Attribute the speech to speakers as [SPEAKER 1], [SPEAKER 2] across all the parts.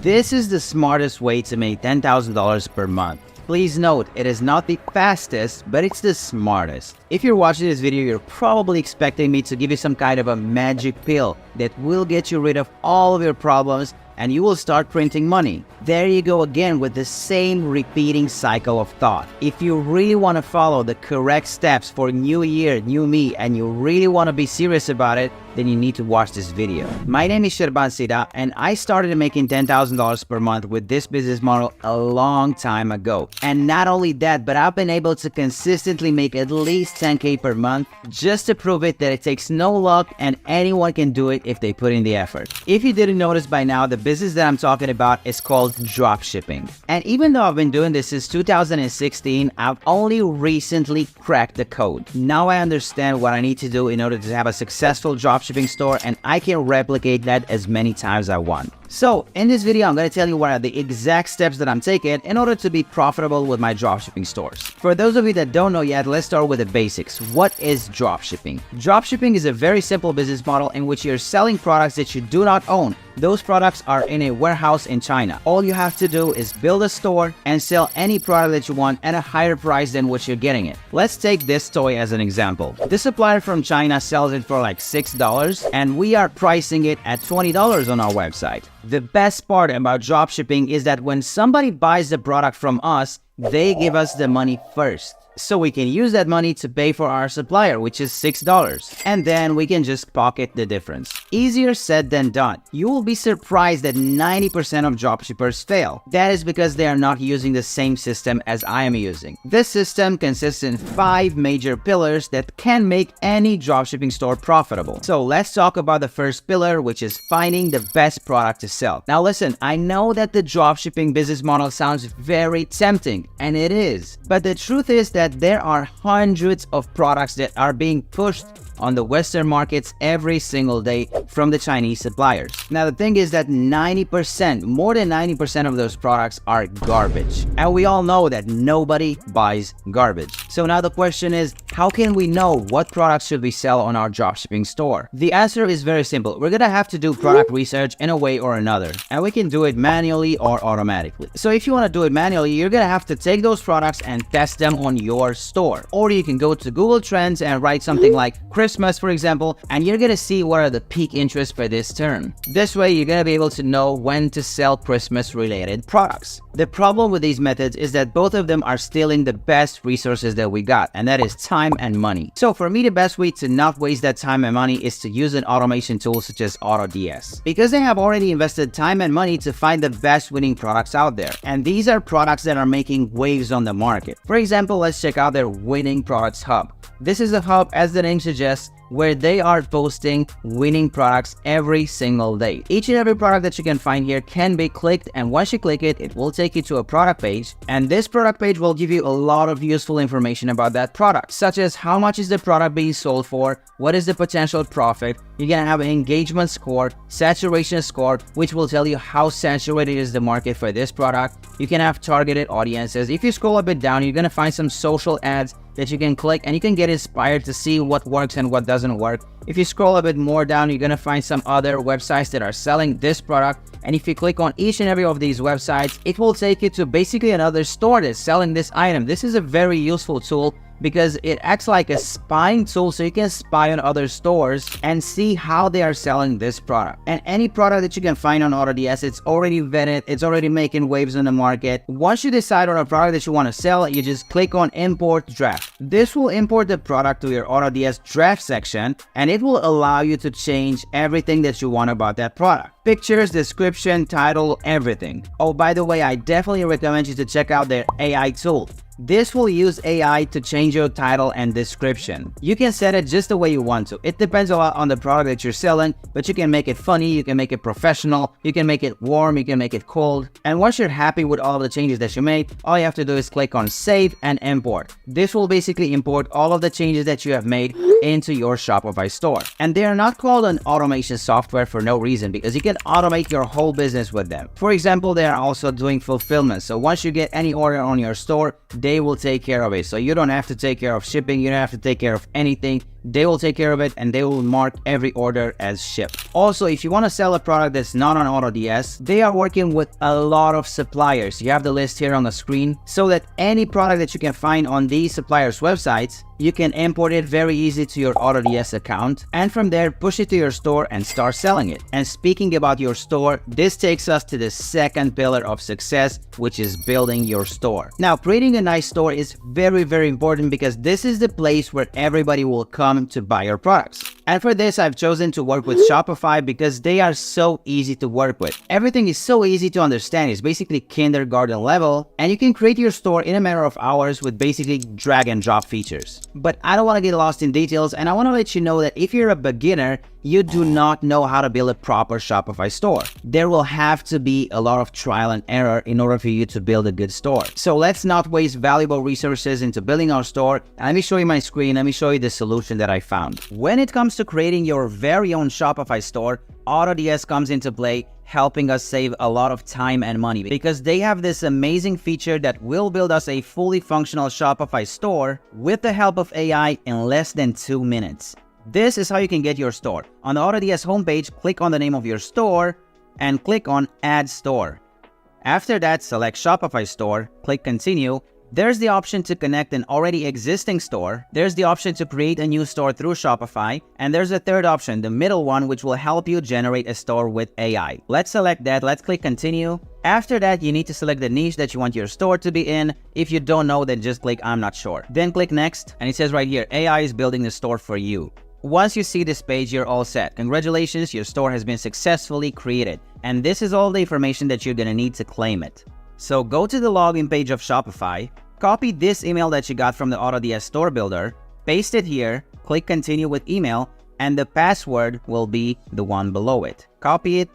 [SPEAKER 1] This is the smartest way to make $10,000 per month. Please note, it is not the fastest, but it's the smartest. If you're watching this video, you're probably expecting me to give you some kind of a magic pill that will get you rid of all of your problems and you will start printing money. There you go again with the same repeating cycle of thought. If you really want to follow the correct steps for new year, new me, and you really want to be serious about it, then you need to watch this video. My name is Sida and I started making $10,000 per month with this business model a long time ago. And not only that, but I've been able to consistently make at least 10K per month just to prove it that it takes no luck and anyone can do it if they put in the effort. If you didn't notice by now, the business that I'm talking about is called dropshipping. And even though I've been doing this since 2016, I've only recently cracked the code. Now I understand what I need to do in order to have a successful dropshipping store, and I can replicate that as many times as I want. So in this video, I'm going to tell you what are the exact steps that I'm taking in order to be profitable with my dropshipping stores. For those of you that don't know yet, let's start with the basics. What is dropshipping? Dropshipping is a very simple business model in which you're selling products that you do not own. Those products are in a warehouse in China. All you have to do is build a store and sell any product that you want at a higher price than what you're getting it. Let's take this toy as an example. The supplier from China sells it for like $6 and we are pricing it at $20 on our website. The best part about dropshipping is that when somebody buys the product from us, they give us the money first. So we can use that money to pay for our supplier, which is $6. And then we can just pocket the difference. Easier said than done. You will be surprised that 90% of dropshippers fail. That is because they are not using the same system as I am using. This system consists in 5 major pillars that can make any dropshipping store profitable. So let's talk about the first pillar, which is finding the best product to sell. Now listen, I know that the dropshipping business model sounds very tempting, and it is. But the truth is that there are hundreds of products that are being pushed on the Western markets every single day from the Chinese suppliers. Now the thing is that more than 90% of those products are garbage. And we all know that nobody buys garbage. So now the question is, how can we know what products should we sell on our dropshipping store? The answer is very simple. We're gonna have to do product research in a way or another. And we can do it manually or automatically. So if you wanna do it manually, you're gonna have to take those products and test them on your store. Or you can go to Google Trends and write something like Christmas, for example, and you're gonna see what are the peak interest for this term. This way, you're gonna be able to know when to sell Christmas-related products. The problem with these methods is that both of them are stealing the best resources that we got, and that is time and money. So for me, the best way to not waste that time and money is to use an automation tool such as AutoDS, because they have already invested time and money to find the best winning products out there. And these are products that are making waves on the market. For example, let's check out their winning products hub. This is a hub, as the name suggests, where they are posting winning products every single day. Each and every product that you can find here can be clicked, and once you click it, it will take you to a product page, and this product page will give you a lot of useful information about that product, such as how much is the product being sold for, what is the potential profit. You're gonna have an engagement score, saturation score, which will tell you how saturated is the market for this product. You can have targeted audiences. If you scroll a bit down, you're gonna find some social ads that you can click, and you can get inspired to see what works and what doesn't work. If you scroll a bit more down, you're gonna find some other websites that are selling this product, and if you click on each and every of these websites, it will take you to basically another store that's selling this item. This is a very useful tool because it acts like a spying tool, so you can spy on other stores and see how they are selling this product. And any product that you can find on AutoDS, it's already vetted, it's already making waves in the market. Once you decide on a product that you want to sell, you just click on Import Draft. This will import the product to your AutoDS draft section, and it will allow you to change everything that you want about that product. Pictures, description, title, everything. Oh, by the way, I definitely recommend you to check out their AI tool. This will use AI to change your title and description. You can set it just the way you want to. It depends a lot on the product that you're selling, but you can make it funny, you can make it professional, you can make it warm, you can make it cold. And once you're happy with all of the changes that you made, all you have to do is click on Save and Import. This will basically import all of the changes that you have made into your Shopify store. And they are not called an automation software for no reason, because you can automate your whole business with them. For example, they are also doing fulfillment. So once you get any order on your store, they will take care of it. So you don't have to take care of shipping, you don't have to take care of anything. they will take care of it and they will mark every order as shipped. Also, if you want to sell a product that's not on AutoDS, they are working with a lot of suppliers. You have the list here on the screen, so that any product that you can find on these suppliers' websites, you can import it very easy to your AutoDS account, and from there push it to your store and start selling it. And speaking about your store, this takes us to the second pillar of success, which is building your store. Now, creating a nice store is very, very important because this is the place where everybody will come to buy your products. And for this, I've chosen to work with Shopify because they are so easy to work with. Everything is so easy to understand. It's basically kindergarten level, and you can create your store in a matter of hours with basically drag and drop features. But I don't want to get lost in details, and I want to let you know that if you're a beginner, you do not know how to build a proper Shopify store. There will have to be a lot of trial and error in order for you to build a good store. So let's not waste valuable resources into building our store. Let me show you my screen. Let me show you the solution that I found. When it comes to creating your very own Shopify store, AutoDS comes into play, helping us save a lot of time and money because they have this amazing feature that will build us a fully functional Shopify store with the help of AI in less than 2 minutes. This is how you can get your store. On the AutoDS homepage, click on the name of your store and click on Add Store. After that, select Shopify Store, click Continue. There's the option to connect an already existing store. There's the option to create a new store through Shopify. And there's a third option, the middle one, which will help you generate a store with AI. Let's select that. Let's click Continue. After that, you need to select the niche that you want your store to be in. If you don't know, then just click I'm not sure. Then click Next. And it says right here, AI is building the store for you. Once you see this page, you're all set. Congratulations, your store has been successfully created. And this is all the information that you're gonna need to claim it. So go to the login page of Shopify, copy this email that you got from the AutoDS Store Builder, paste it here, click Continue with email, and the password will be the one below it. Copy it,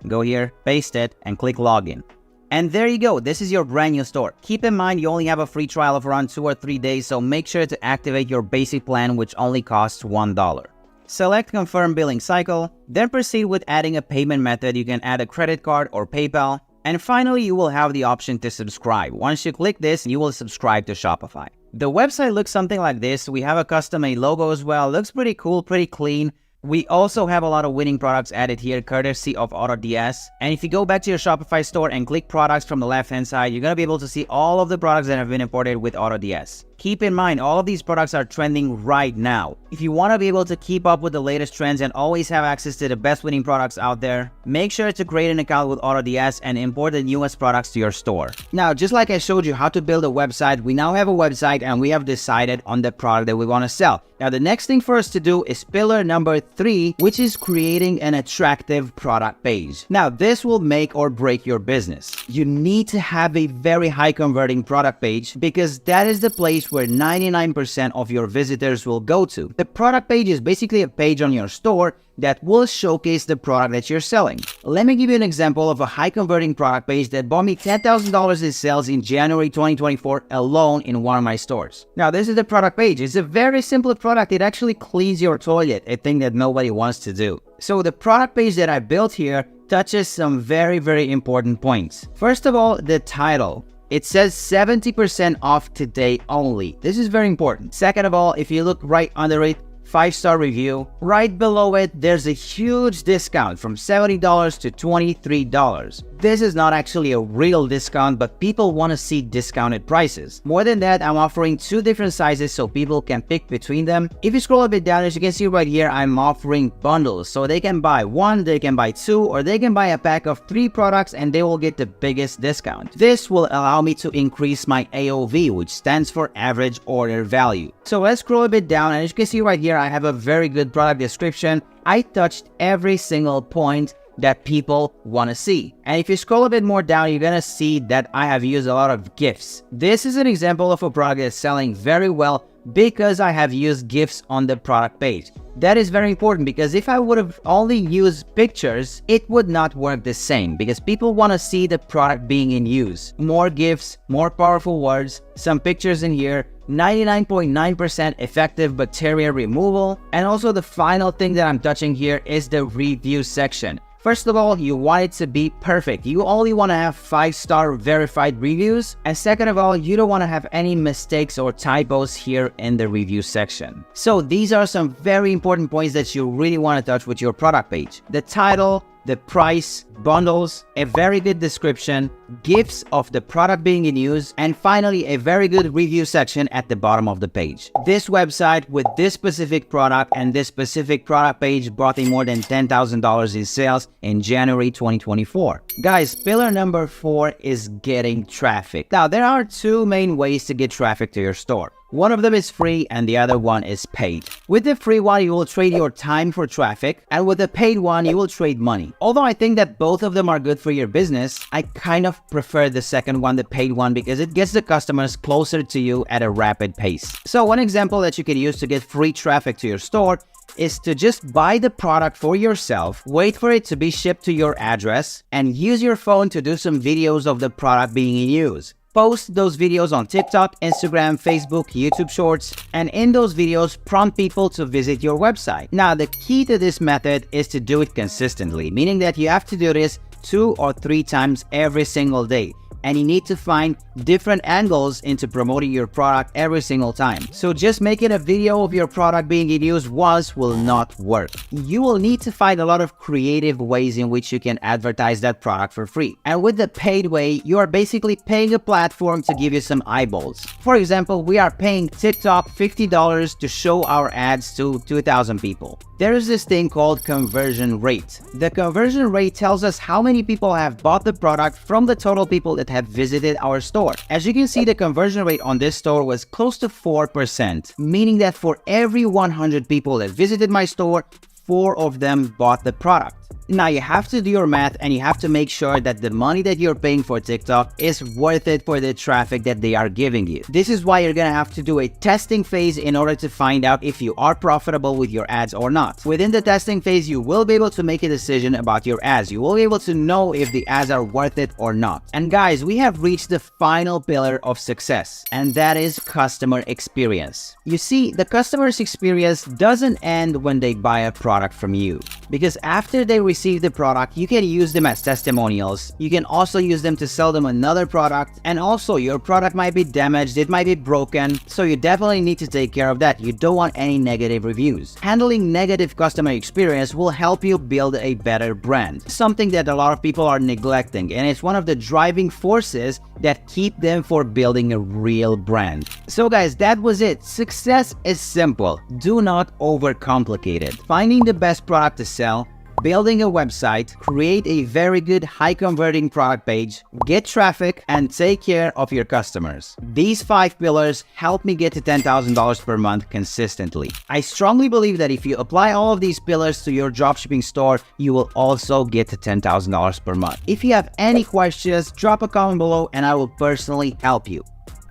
[SPEAKER 1] go here, paste it, and click Login. And there you go, this is your brand new store. Keep in mind you only have a free trial of around 2 or 3 days, so make sure to activate your basic plan, which only costs $1. Select Confirm Billing Cycle, then proceed with adding a payment method. You can add a credit card or PayPal. And finally, you will have the option to subscribe. Once you click this, you will subscribe to Shopify. The website looks something like this. We have a custom-made logo as well. Looks pretty cool, pretty clean. We also have a lot of winning products added here, courtesy of AutoDS. And if you go back to your Shopify store and click products from the left-hand side, you're going to be able to see all of the products that have been imported with AutoDS. Keep in mind, all of these products are trending right now. If you want to be able to keep up with the latest trends and always have access to the best winning products out there, make sure to create an account with AutoDS and import the newest products to your store. Now, just like I showed you how to build a website, we now have a website and we have decided on the product that we want to sell. Now, the next thing for us to do is pillar number 3, which is creating an attractive product page. Now, this will make or break your business. You need to have a very high converting product page because that is the place where 99% of your visitors will go to. The product page is basically a page on your store that will showcase the product that you're selling. Let me give you an example of a high converting product page that bought me $10,000 in sales in January 2024 alone in one of my stores. Now, this is the product page. It's a very simple product. It actually cleans your toilet, a thing that nobody wants to do. So the product page that I built here touches some very, very important points. First of all, the title. It says 70% off today only. This is very important. Second of all, if you look right under it, 5-star review. Right below it, there's a huge discount from $70 to $23. This is not actually a real discount, but people want to see discounted prices. More than that, I'm offering 2 different sizes so people can pick between them. If you scroll a bit down, as you can see right here, I'm offering bundles. So they can buy 1, they can buy 2, or they can buy a pack of 3 products and they will get the biggest discount. This will allow me to increase my AOV, which stands for average order value. So let's scroll a bit down, and as you can see right here, I have a very good product description. I touched every single point that people want to see. And if you scroll a bit more down, you're gonna see that I have used a lot of GIFs. This is an example of a product that's selling very well because I have used GIFs on the product page. That is very important because if I would have only used pictures, it would not work the same because people want to see the product being in use. More GIFs, more powerful words, some pictures in here, 99.9% effective bacteria removal. And also the final thing that I'm touching here is the review section. First of all, you want it to be perfect. You only want to have 5-star verified reviews. And second of all, you don't want to have any mistakes or typos here in the review section. So these are some very important points that you really want to touch with your product page. The title, the price, bundles, a very good description, gifs of the product being in use, and finally a very good review section at the bottom of the page. This website with this specific product and this specific product page brought in more than $10,000 in sales in January 2024. Guys, pillar number 4 is getting traffic. Now, there are 2 main ways to get traffic to your store. One of them is free and the other one is paid. With the free one, you will trade your time for traffic, and with the paid one, you will trade money. Although I think that both of them are good for your business, I kind of prefer the second one, the paid one, because it gets the customers closer to you at a rapid pace. So one example that you can use to get free traffic to your store is to just buy the product for yourself, wait for it to be shipped to your address, and use your phone to do some videos of the product being in use. Post those videos on TikTok, Instagram, Facebook, YouTube Shorts, and in those videos, prompt people to visit your website. Now, the key to this method is to do it consistently, meaning that you have to do this 2 or 3 times every single day. And you need to find different angles into promoting your product every single time. So just making a video of your product being in use once will not work. You will need to find a lot of creative ways in which you can advertise that product for free. And with the paid way, you are basically paying a platform to give you some eyeballs. For example, we are paying TikTok $50 to show our ads to 2,000 people. There is this thing called conversion rate. The conversion rate tells us how many people have bought the product from the total people that have visited our store. As you can see, the conversion rate on this store was close to 4%, meaning that for every 100 people that visited my store, 4 of them bought the product. Now, you have to do your math and you have to make sure that the money that you're paying for TikTok is worth it for the traffic that they are giving you. This is why you're gonna have to do a testing phase in order to find out if you are profitable with your ads or not. Within the testing phase, you will be able to make a decision about your ads. You will be able to know if the ads are worth it or not. And guys, we have reached the final pillar of success, and that is customer experience. You see, the customer's experience doesn't end when they buy a product from you, because after they receive the product, you can use them as testimonials. You can also use them to sell them another product, and also your product might be damaged, it might be broken, so you definitely need to take care of that. You don't want any negative reviews. Handling negative customer experience will help you build a better brand, something that a lot of people are neglecting, and it's one of the driving forces that keep them from building a real brand. So guys, that was it. Success is simple. Do not overcomplicate it. Finding the best product to sell, building a website, create a very good high converting product page, get traffic, and take care of your customers. These 5 pillars help me get to $10,000 per month consistently. I strongly believe that if you apply all of these pillars to your dropshipping store, you will also get to $10,000 per month. If you have any questions, drop a comment below and I will personally help you.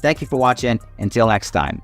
[SPEAKER 1] Thank you for watching. Until next time.